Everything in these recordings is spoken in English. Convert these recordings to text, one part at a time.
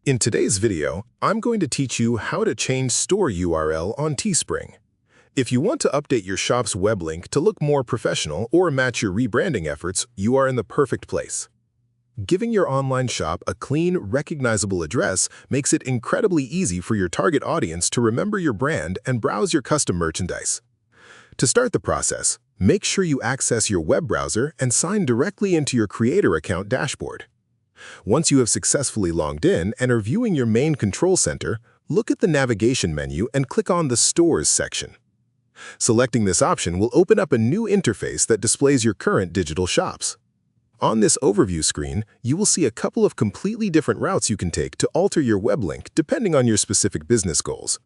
In today's video, I'm going to teach you how to change store URL on Teespring. If you want to update your shop's web link to look more professional or match your rebranding efforts, you are in the perfect place. Giving your online shop a clean, recognizable address makes it incredibly easy for your target audience to remember your brand and browse your custom merchandise. To start the process, make sure you access your web browser and sign directly into your creator account dashboard. Once you have successfully logged in and are viewing your main control center, look at the navigation menu and click on the Stores section. Selecting this option will open up a new interface that displays your current digital shops. On this overview screen, you will see a couple of completely different routes you can take to alter your web link depending on your specific business goals.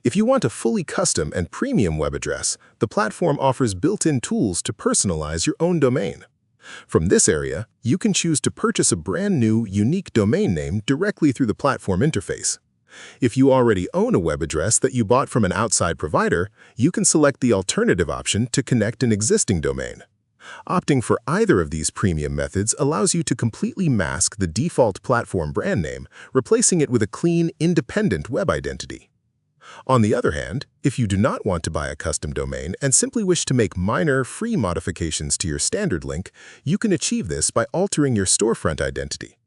If you want a fully custom and premium web address, the platform offers built-in tools to personalize your own domain. From this area, you can choose to purchase a brand new, unique domain name directly through the platform interface. If you already own a web address that you bought from an outside provider, you can select the alternative option to connect an existing domain. Opting for either of these premium methods allows you to completely mask the default platform brand name, replacing it with a clean, independent web identity. On the other hand, if you do not want to buy a custom domain and simply wish to make minor, free modifications to your standard link, you can achieve this by altering your storefront identity.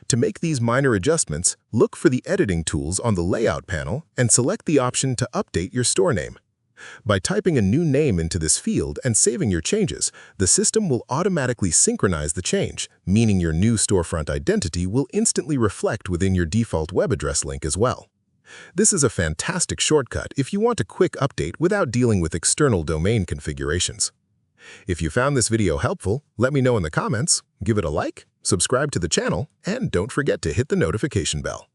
To make these minor adjustments, look for the editing tools on the Layout panel and select the option to update your store name. By typing a new name into this field and saving your changes, the system will automatically synchronize the change, meaning your new storefront identity will instantly reflect within your default web address link as well. This is a fantastic shortcut if you want a quick update without dealing with external domain configurations. If you found this video helpful, let me know in the comments, give it a like, subscribe to the channel, and don't forget to hit the notification bell.